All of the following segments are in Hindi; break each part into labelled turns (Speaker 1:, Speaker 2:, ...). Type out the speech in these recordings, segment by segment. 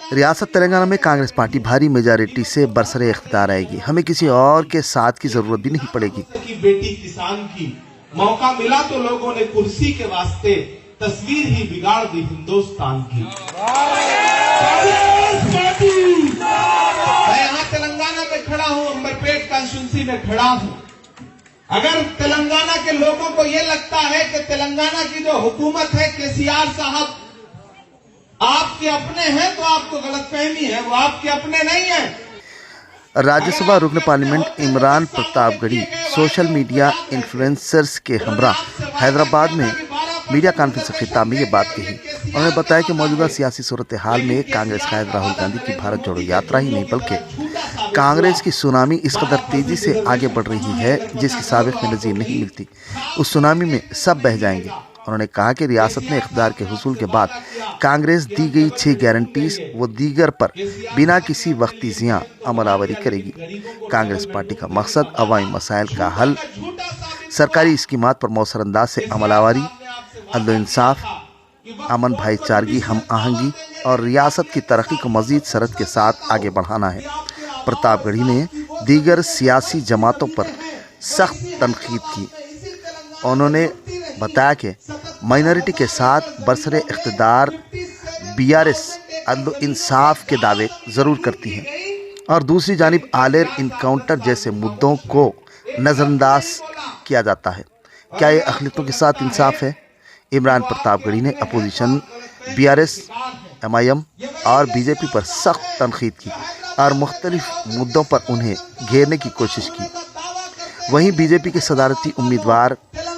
Speaker 1: रियासत तेलंगाना में कांग्रेस पार्टी भारी मेजॉरिटी से बरसरे इख्तियार आएगी। हमें किसी और के साथ की जरूरत भी नहीं पड़ेगी।
Speaker 2: की बेटी किसान की मौका मिला तो लोगों ने कुर्सी के वास्ते तस्वीर ही बिगाड़ दी हिंदुस्तान की। मैं यहाँ तेलंगाना में खड़ा हूँ, अंबरपेट कॉन्स्टिट्यूंसी में खड़ा हूँ। अगर तेलंगाना के लोगों को ये लगता है कि तेलंगाना की जो हुकूमत है केसीआर साहब आपके अपने हैं, तो आपको गलतफहमी है, वो आपके अपने नहीं है।
Speaker 1: राज्यसभा रुकन parliament Imran Pratapgarhi social media influencers के हमरा हैदराबाद में मीडिया कॉन्फ्रेंस से खिताब में ये बात कही। उन्होंने बताया कि मौजूदा सियासी सूरत हाल में कांग्रेस कायद राहुल गांधी की भारत जोड़ो यात्रा ही नहीं बल्कि कांग्रेस की सुनामी इस कदर तेजी से आगे बढ़ रही है जिसकी साबिक में नज़ीर नहीं मिलती। उस सुनामी में सब बह जाएंगे। उन्होंने कहा कि रियासत में इख्तियार के हुसूल के बाद कांग्रेस दी गई 6 गारंटीज व दीगर पर बिना किसी वक्ती ज़िया अमलावरी करेगी। कांग्रेस पार्टी का मकसद अवामी मसाइल का हल, सरकारी स्कीमात पर मौसर अंदाज से अमलावरी, अदल इंसाफ, अमन भाईचारगी, हम आहंगी और रियासत की तरक्की को मजीद सरहद के साथ आगे बढ़ाना है। प्रतापगढ़ी ने दीगर सियासी जमातों पर सख्त तनकीद की। उन्होंने बताया कि माइनॉरिटी के साथ बरसरे इख्तिदार बीआरएस अदल इंसाफ के दावे ज़रूर करती है और दूसरी जानिब आलेर इनकाउंटर जैसे मुद्दों को नज़रअंदाज किया जाता है। क्या ये अक़लियतों के साथ इंसाफ है? इमरान प्रतापगढ़ी ने अपोजिशन बीआरएस, एमआईएम और बीजेपी पर सख्त तनकीद की और मुख्तलिफ मुद्दों पर उन्हें घेरने की कोशिश की। वहीं बीजेपी के सदारती उम्मीदवार,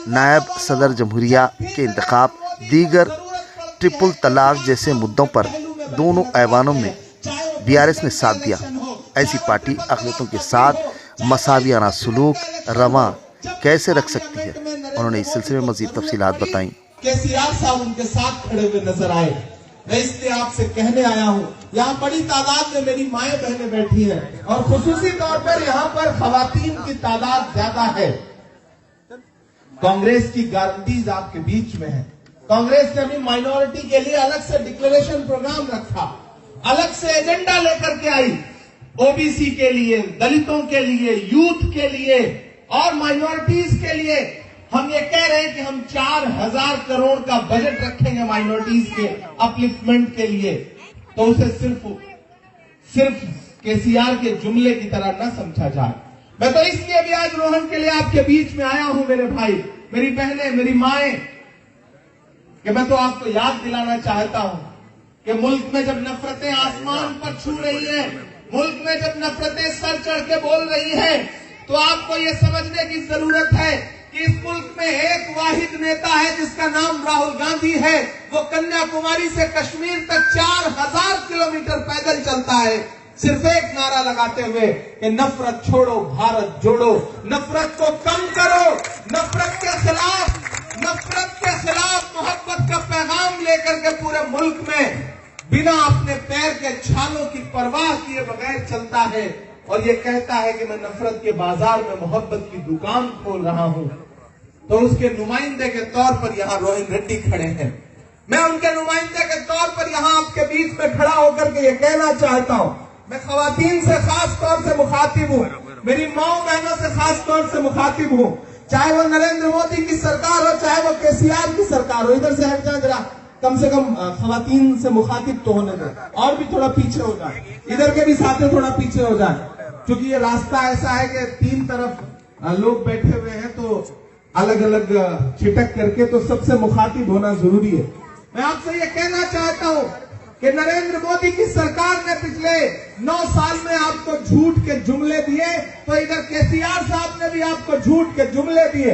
Speaker 1: नायब सदर जमहूरिया के इंतखाब, दीगर ट्रिपल तलाक जैसे मुद्दों पर दोनों ऐवानों में बीआरएस ने साथ दिया। ऐसी पार्टी अक़लियतों के साथ मसावियाना सलूक रवां कैसे रख सकती है? उन्होंने इस सिलसिले में मज़ीद तफसीलात बताई।
Speaker 2: केसीआर साहब उनके साथ खड़े हुए नजर आए। मैं इसलिए आपसे कहने आया हूँ, यहाँ बड़ी तादाद में मेरी माएँ बहनें बैठी हैं और खुसूसी तौर पर यहाँ पर खवातीन की तादाद ज्यादा है। कांग्रेस की गारंटीज आपके बीच में है। कांग्रेस ने अभी माइनॉरिटी के लिए अलग से डिक्लेरेशन प्रोग्राम रखा, अलग से एजेंडा लेकर के आई। ओबीसी के लिए, दलितों के लिए, यूथ के लिए और माइनॉरिटीज के लिए हम ये कह रहे हैं कि हम 4000 करोड़ का बजट रखेंगे माइनॉरिटीज के अपलिफ्टमेंट के लिए। तो उसे सिर्फ केसीआर के जुमले की तरह न समझा जाए। मैं तो इसलिए भी आज रोहन के लिए आपके बीच में आया हूं, मेरे भाई, मेरी बहनें, मेरी माएं, कि मैं तो आपको याद दिलाना चाहता हूं कि मुल्क में जब नफरतें आसमान पर छू रही है, मुल्क में जब नफरतें सर चढ़ के बोल रही है, तो आपको ये समझने की जरूरत है कि इस मुल्क में एक वाहिद नेता है जिसका नाम राहुल गांधी है। वो कन्याकुमारी से कश्मीर तक 4000 किलोमीटर पैदल चलता है, सिर्फ एक नारा लगाते हुए कि नफरत छोड़ो, भारत जोड़ो, नफरत को कम करो, नफरत के खिलाफ मोहब्बत का पैगाम लेकर के पूरे मुल्क में बिना अपने पैर के छालों की परवाह किए बगैर चलता है और ये कहता है कि मैं नफरत के बाजार में मोहब्बत की दुकान खोल रहा हूं। तो उसके नुमाइंदे के तौर पर यहाँ रोहिन रेड्डी खड़े हैं। मैं उनके नुमाइंदे के तौर पर यहाँ आपके बीच में खड़ा होकर के ये कहना चाहता हूँ, मैं खवातीन से खास तौर से मुखातिब हूँ, मेरी माओ बहनों से खास तौर से मुखातिब हूँ, चाहे वो नरेंद्र मोदी की सरकार हो, चाहे वो केसीआर की सरकार हो। इधर से हट जाए जरा, कम से कम खवातीन से मुखातिब तो होने दो, और भी थोड़ा पीछे हो जाए, इधर के भी साथी थोड़ा पीछे हो जाए, क्योंकि ये रास्ता ऐसा है कि 3 तरफ लोग बैठे हुए हैं, तो अलग अलग छिटक करके तो सबसे मुखातिब होना जरूरी है। मैं आपसे ये कहना चाहता हूँ कि नरेंद्र मोदी की सरकार ने पिछले 9 साल में आपको झूठ के जुमले दिए, तो इधर केसीआर साहब ने भी आपको झूठ के जुमले दिए।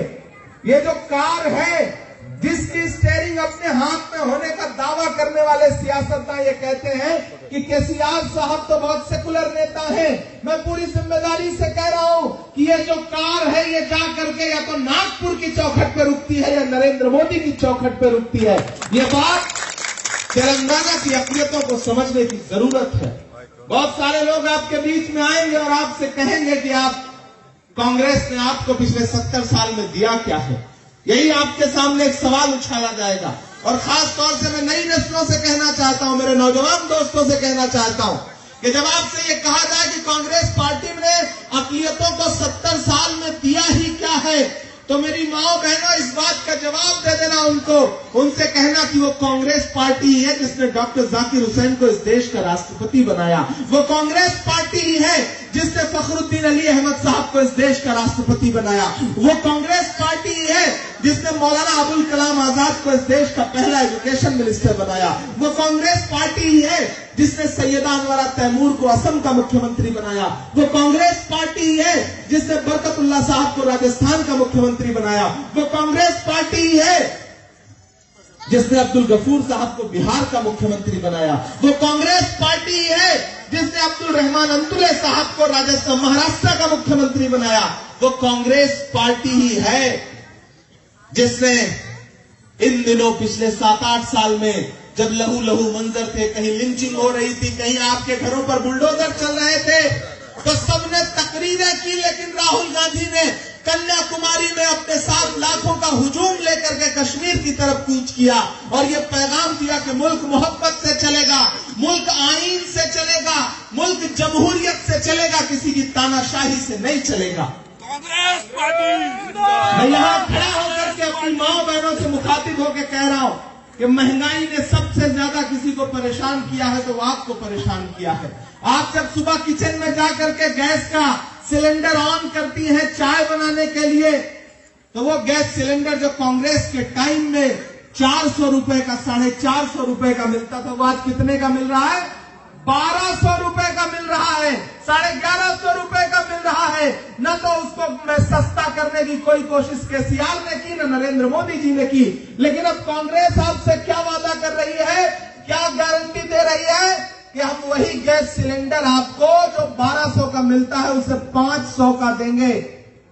Speaker 2: ये जो कार है जिसकी स्टीयरिंग अपने हाथ में होने का दावा करने वाले सियासतदान ये कहते हैं कि केसीआर साहब तो बहुत सेकुलर नेता हैं। मैं पूरी जिम्मेदारी से कह रहा हूं कि ये जो कार है ये जा करके या तो नागपुर की चौखट पे रुकती है या नरेंद्र मोदी की चौखट पे रुकती है। ये बात तेलंगाना की अक़लियतों को समझने की जरूरत है। बहुत सारे लोग आपके बीच में आएंगे और आपसे कहेंगे कि आप, कांग्रेस ने आपको पिछले 70 साल में दिया क्या है। यही आपके सामने एक सवाल उछाला जाएगा। और खास तौर से मैं नई नस्लों से कहना चाहता हूं, मेरे नौजवान दोस्तों से कहना चाहता हूं कि जब आपसे ये कहा जाए कि कांग्रेस पार्टी ने अक़लियतों को 70 साल में दिया ही क्या है, तो मेरी माओ बहनों इस बात का जवाब दे देना उनको, उनसे कहना कि वो कांग्रेस पार्टी ही है जिसने डॉक्टर जाकिर हुसैन को इस देश का राष्ट्रपति बनाया। वो कांग्रेस पार्टी ही है जिसने फखरुद्दीन अली अहमद साहब को इस देश का राष्ट्रपति बनाया। वो कांग्रेस पार्टी ही है जिसने मौलाना अबुल कलाम आजाद को इस देश का पहला एजुकेशन मिनिस्टर बनाया। वो कांग्रेस पार्टी ही है जिसने सैयदा अनवरा तैमूर को असम का मुख्यमंत्री बनाया। वो कांग्रेस पार्टी ही है जिसने बरकतुल्लाह साहब को राजस्थान का मुख्यमंत्री बनाया। वो कांग्रेस पार्टी ही है जिसने अब्दुल गफूर साहब को बिहार का मुख्यमंत्री बनाया। वो कांग्रेस पार्टी ही है जिसने अब्दुल रहमान अंतुले साहब को राजस्थान महाराष्ट्र का मुख्यमंत्री बनाया। वो कांग्रेस पार्टी ही है जिसने इन दिनों पिछले 7-8 साल में जब लहू लहू मंजर थे, कहीं लिंचिंग हो रही थी, कहीं आपके घरों पर बुलडोजर चल रहे थे, तो सबने तकरीरें की, लेकिन राहुल गांधी ने कन्याकुमारी में अपने 7 लाखों का हुजूम लेकर के कश्मीर की तरफ कूच किया और ये पैगाम दिया कि मुल्क मोहब्बत से चलेगा, मुल्क आईन से चलेगा, मुल्क जमहूरियत से चलेगा, किसी की तानाशाही से नहीं चलेगा।
Speaker 3: कांग्रेस पार्टी
Speaker 2: मैं यहाँ खड़ा होकर के अपनी माओ बहनों से मुखातिब होकर कह रहा हूँ कि महंगाई ने सबसे ज्यादा किसी को परेशान किया है तो वो आपको परेशान किया है। आप जब सुबह किचन में जाकर के गैस का सिलेंडर ऑन करती हैं चाय बनाने के लिए, तो वो गैस सिलेंडर जो कांग्रेस के टाइम में 400 रुपए का 450 रुपए का मिलता था, वो आज कितने का मिल रहा है? 1200 रुपए का मिल रहा है, 1150 रुपए का मिल रहा है। न तो उसको सस्ता करने की कोई कोशिश केसीआर ने की, न नरेंद्र मोदी जी ने की, लेकिन अब कांग्रेस आपसे क्या वादा कर रही है, क्या गारंटी दे रही है कि हम वही गैस सिलेंडर आपको जो 1200 का मिलता है उसे 500 का देंगे।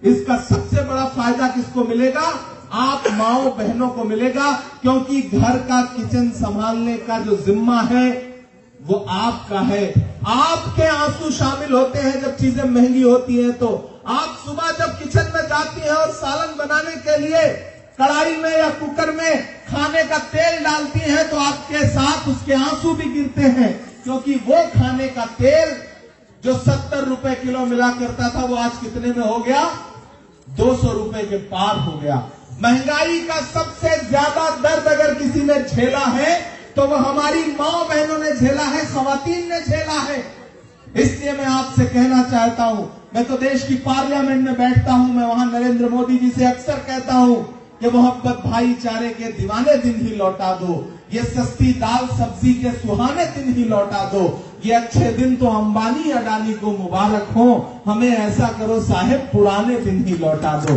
Speaker 2: इसका सबसे बड़ा फायदा किसको मिलेगा? आप माओ बहनों को मिलेगा, क्योंकि घर का किचन संभालने का जो जिम्मा है वो आपका है। आपके आंसू शामिल होते हैं जब चीजें महंगी होती हैं। तो आप सुबह जब किचन में जाती हैं और सालन बनाने के लिए कढ़ाई में या कुकर में खाने का तेल डालती हैं, तो आपके साथ उसके आंसू भी गिरते हैं, क्योंकि वो खाने का तेल जो 70 रुपए किलो मिला करता था वो आज कितने में हो गया? 200 रुपए के पार हो गया। महंगाई का सबसे ज्यादा दर्द अगर किसी ने झेला है तो वो हमारी माँ बहनों ने झेला है, खवातीन ने झेला है। इसलिए मैं आपसे कहना चाहता हूं, मैं तो देश की पार्लियामेंट में बैठता हूं, मैं वहां नरेंद्र मोदी जी से अक्सर कहता हूं कि मोहब्बत भाईचारे के दीवाने दिन ही लौटा दो, ये सस्ती दाल सब्जी के सुहाने दिन ही लौटा दो, ये अच्छे दिन तो अंबानी अडानी को मुबारक हो, हमें ऐसा करो साहेब पुराने दिन ही लौटा दो।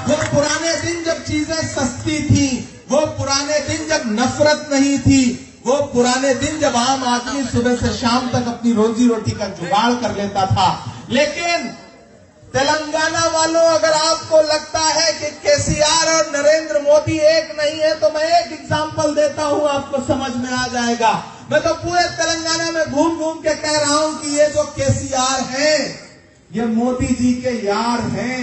Speaker 2: वो पुराने दिन जब चीजें सस्ती थी, वो पुराने दिन जब नफरत नहीं थी, वो पुराने दिन जब आम आदमी सुबह से शाम तक अपनी रोजी रोटी का जुगाड़ कर लेता था। लेकिन तेलंगाना वालों, अगर आपको लगता है कि केसीआर और नरेंद्र मोदी एक नहीं है, तो मैं एक एग्जांपल देता हूं, आपको समझ में आ जाएगा। मैं तो पूरे तेलंगाना में घूम घूम के कह रहा हूं कि ये जो केसीआर है ये मोदी जी के यार हैं।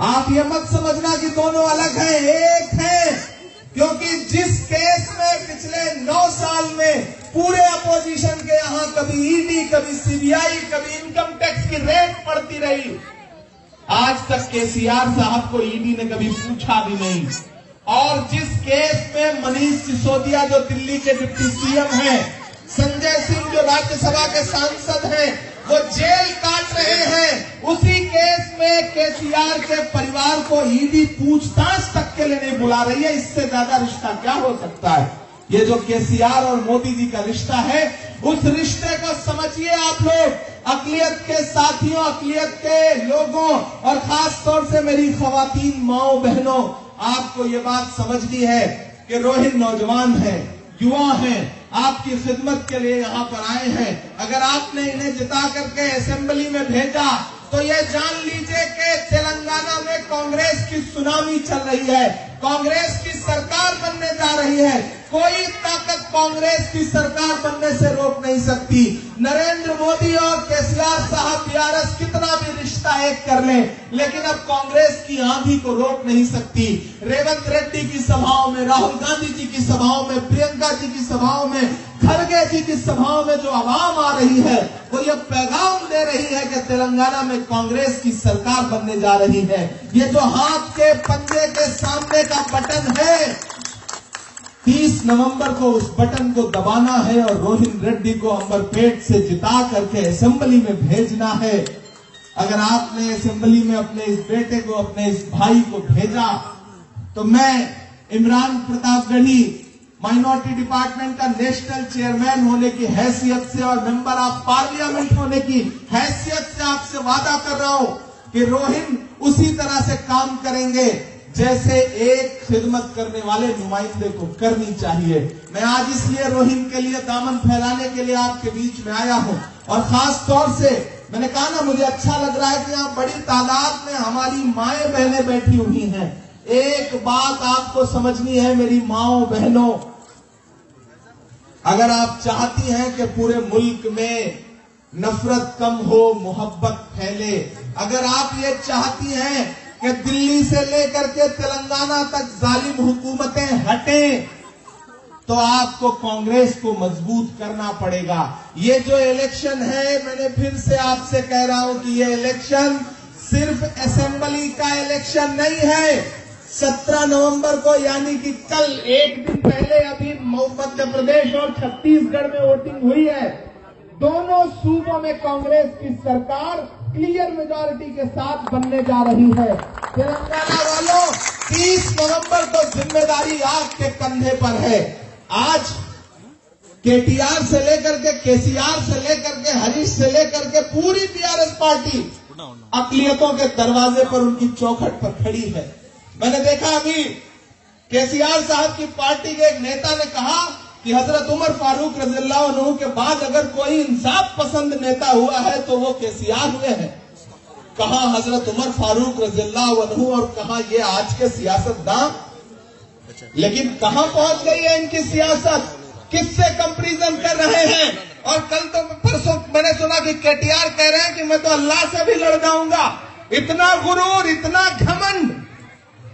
Speaker 2: आप ये मत समझना कि दोनों अलग हैं, एक हैं, क्योंकि जिस केस में पिछले 9 साल में पूरे अपोजिशन के यहाँ कभी ईडी, कभी सीबीआई, कभी इनकम टैक्स की रेड पड़ती रही, आज तक केसीआर साहब को ईडी ने कभी पूछा भी नहीं। और जिस केस में मनीष सिसोदिया जो दिल्ली के डिप्टी सीएम हैं, संजय सिंह जो राज्यसभा के सांसद हैं, वो जेल काट रहे हैं, उसी केस में केसीआर के परिवार को ईडी पूछताछ तक के लिए नहीं बुला रही है। इससे ज्यादा रिश्ता क्या हो सकता है? ये जो केसीआर और मोदी जी का रिश्ता है, उस रिश्ते को समझिए आप लोग, अक़लियत के साथियों, अक़लियत के लोगों, और खास तौर से मेरी खवातीन माओ बहनों, आपको ये बात समझनी है कि रोहित नौजवान है, युवा हैं, आपकी खिदमत के लिए यहाँ पर आए हैं। अगर आपने इन्हें जिता करके असेंबली में भेजा तो ये जान लीजिए कि तेलंगाना में कांग्रेस की सुनामी चल रही है, कांग्रेस की सरकार बनने जा रही है। कोई ताकत कांग्रेस की सरकार बनने से रोक नहीं सकती। नरेंद्र मोदी और केसीआर साहब बीआरएस कितना भी रिश्ता एक कर लें, लेकिन अब कांग्रेस की आंधी को रोक नहीं सकती। रेवंत रेड्डी की सभाओं में, राहुल गांधी जी की सभाओं में, प्रियंका जी की सभाओं में, खड़गे जी की सभाओं में जो आवाम आ रही है, वो ये पैगाम दे रही है कि तेलंगाना में कांग्रेस की सरकार बनने जा रही है। ये जो हाथ के पंजे के सामने का बटन है, 30 नवंबर को उस बटन को दबाना है और रोहिन रेड्डी को अंबरपेट से जिता करके असेंबली में भेजना है। अगर आपने असेंबली में अपने इस बेटे को, अपने इस भाई को भेजा, तो मैं इमरान प्रतापगढ़ी माइनॉरिटी डिपार्टमेंट का नेशनल चेयरमैन होने की हैसियत से और मेंबर ऑफ पार्लियामेंट होने की हैसियत से आपसे वादा कर रहा हूं कि रोहिन उसी तरह से काम करेंगे जैसे एक खिदमत करने वाले नुमाइंदे को करनी चाहिए। मैं आज इसलिए रोहिन के लिए दामन फैलाने के लिए आपके बीच में आया हूं, और खास तौर से मैंने कहा ना, मुझे अच्छा लग रहा है कि यहाँ बड़ी तादाद में हमारी माएं बहनें बैठी हुई हैं। एक बात आपको समझनी है मेरी माओ बहनों, अगर आप चाहती हैं कि पूरे मुल्क में नफरत कम हो, मोहब्बत फैले, अगर आप ये चाहती हैं कि दिल्ली से लेकर के तेलंगाना तक जालिम हुकूमतें हटें, तो आपको कांग्रेस को मजबूत करना पड़ेगा। ये जो इलेक्शन है, मैंने फिर से आपसे कह रहा हूं कि ये इलेक्शन सिर्फ असेंबली का इलेक्शन नहीं है। 17 नवंबर को, यानी कि कल एक दिन पहले अभी मध्य प्रदेश और छत्तीसगढ़ में वोटिंग हुई है। दोनों सूबों में कांग्रेस की सरकार क्लियर मेजॉरिटी के साथ बनने जा रही है। तेलंगाना वालों, 30 नवंबर को जिम्मेदारी आपके कंधे पर है। आज केटीआर से लेकर के, केसीआर से लेकर के, हरीश से लेकर के पूरी बीआरएस पार्टी अकलियतों के दरवाजे पर, उनकी चौखट पर खड़ी है। मैंने देखा अभी केसीआर साहब की पार्टी के एक नेता ने कहा कि हजरत उमर फारूक रज़ियल्लाहु अन्हु के बाद अगर कोई इंसाफ पसंद नेता हुआ है तो वो केसीआर हुए हैं। कहा हजरत उमर फारूक रज़ियल्लाहु अन्हु और कहा ये आज के सियासतदान। लेकिन कहां पहुंच गई है इनकी सियासत, किससे कंपैरिजन कर रहे हैं? और कल तो परसों मैंने सुना कि केटीआर कह रहे हैं कि मैं तो अल्लाह से भी लड़ जाऊंगा। इतना गुरूर, इतना घमंड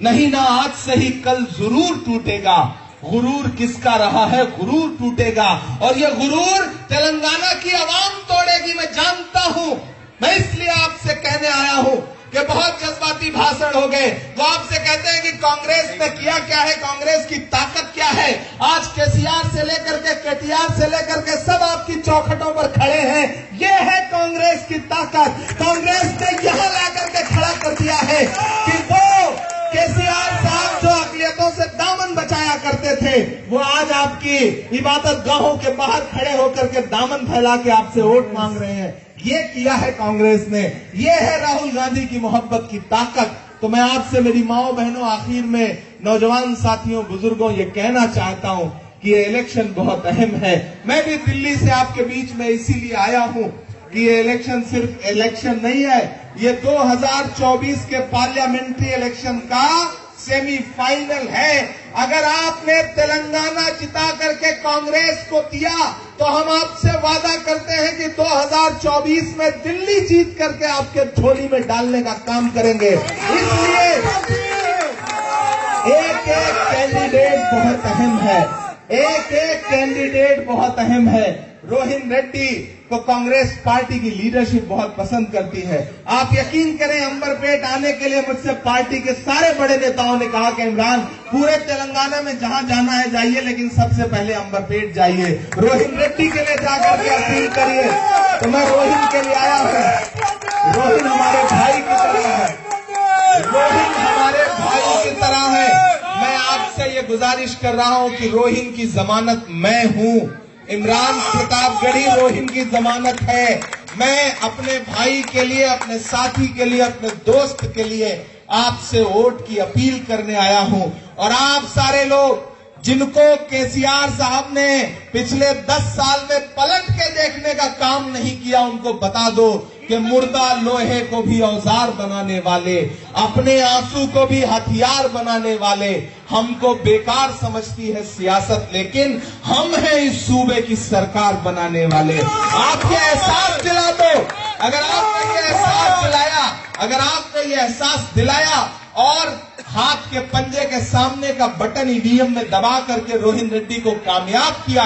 Speaker 2: नहीं ना, आज से ही कल जरूर टूटेगा। गुरूर किसका रहा है? गुरूर टूटेगा, और ये गुरूर तेलंगाना की आवाम तोड़ेगी, मैं जानता हूं। मैं इसलिए आपसे कहने आया हूं कि बहुत जज्बाती भाषण हो गए। वो आपसे कहते हैं कि कांग्रेस ने किया क्या है, कांग्रेस की ताकत क्या है। आज केसीआर से लेकर के, केटीआर से लेकर के सब आपकी चौखटों पर खड़े हैं। ये है कांग्रेस की ताकत। कांग्रेस ने यहां लाकर के खड़ा कर दिया है कि वो केसीआर साहब जो अकलियतों से दामन बचाया करते थे, वो आज आपकी इबादत गाहों के बाहर खड़े होकर के दामन फैला के आपसे वोट मांग रहे हैं। ये किया है कांग्रेस ने। ये है राहुल गांधी की मोहब्बत की ताकत। तो मैं आपसे, मेरी माओ बहनों, आखिर में नौजवान साथियों, बुजुर्गों, ये कहना चाहता हूं कि ये इलेक्शन बहुत अहम है। मैं भी दिल्ली से आपके बीच में इसीलिए आया हूं कि ये इलेक्शन सिर्फ इलेक्शन नहीं है, ये 2024 के पार्लियामेंट्री इलेक्शन का सेमीफाइनल है। अगर आपने तेलंगाना जिता करके कांग्रेस को दिया, तो हम आपसे वादा करते हैं कि 2024 में दिल्ली जीत करके आपके झोली में डालने का काम करेंगे। इसलिए एक एक कैंडिडेट बहुत अहम है, एक एक कैंडिडेट बहुत अहम है। रोहिन रेड्डी को कांग्रेस पार्टी की लीडरशिप बहुत पसंद करती है। आप यकीन करें, अंबरपेट आने के लिए मुझसे पार्टी के सारे बड़े नेताओं ने कहा कि इमरान, पूरे तेलंगाना में जहां जाना है जाइए, लेकिन सबसे पहले अंबरपेट जाइए, रोहिन रेड्डी के लिए जाकर के अपील करिए। तो मैं रोहिन के लिए आया हूं। रोहिन हमारे भाई की तरह है, रोहिन हमारे भाई की तरह है। मैं आपसे ये गुजारिश कर रहा हूं कि रोहिन की जमानत मैं हूं, इमरान प्रतापगढ़ी रोहिन की जमानत है। मैं अपने भाई के लिए, अपने साथी के लिए, अपने दोस्त के लिए आपसे वोट की अपील करने आया हूं। और आप सारे लोग जिनको केसीआर साहब ने पिछले 10 साल में पलट के देखने का काम नहीं किया, उनको बता दो कि मुर्दा लोहे को भी औजार बनाने वाले, अपने आंसू को भी हथियार बनाने वाले, हमको बेकार समझती है सियासत, लेकिन हम हैं इस सूबे की सरकार बनाने वाले। आपके एहसास दिला दो, अगर आपने ये एहसास दिलाया, अगर आपने ये एहसास दिलाया और हाथ के पंजे के सामने का बटन ईवीएम में दबा करके रोहिन रेड्डी को कामयाब किया,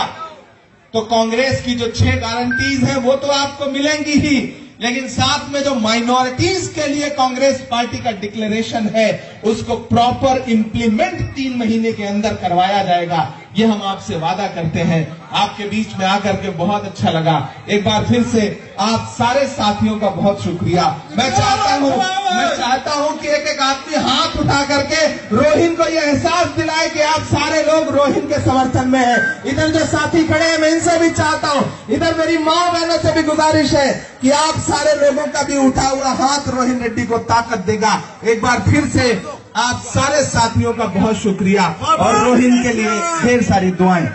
Speaker 2: तो कांग्रेस की जो 6 गारंटीज हैं वो तो आपको मिलेंगी ही, लेकिन साथ में जो माइनॉरिटीज के लिए कांग्रेस पार्टी का डिक्लेरेशन है उसको प्रॉपर इंप्लीमेंट 3 महीने के अंदर करवाया जाएगा। ये हम आपसे वादा करते हैं। आपके बीच में आकर के बहुत अच्छा लगा। एक बार फिर से आप सारे साथियों का बहुत शुक्रिया। मैं चाहता हूं कि एक एक आदमी हाथ उठा करके रोहिन को यह एहसास दिलाए कि आप सारे लोग रोहिन के समर्थन में हैं। इधर जो साथी खड़े हैं मैं इनसे भी चाहता हूं, इधर मेरी माँ बहनों से भी गुजारिश है कि आप सारे लोगों का भी उठा हुआ हाथ रोहिन रेड्डी को ताकत देगा। एक बार फिर से आप सारे साथियों का बहुत शुक्रिया और रोहिन के लिए ढेर सारी दुआएं।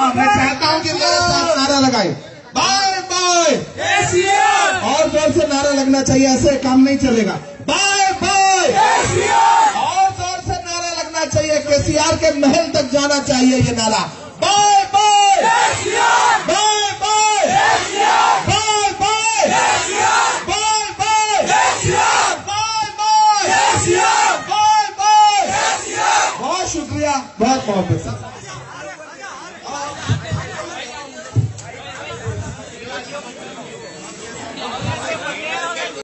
Speaker 2: मैं चाहता हूं कि मेरे साथ नारा लगाए, बाय बाय केसीआर। और जोर से नारा लगना चाहिए, ऐसे काम नहीं चलेगा। Bye bye KCR. और जोर से नारा लगना चाहिए, केसीआर के महल तक जाना चाहिए ये नारा। Bye bye KCR, bye bye KCR, bye bye KCR, bye bye KCR, bye bye KCR, bye bye KCR. बहुत शुक्रिया, बहुत बहुत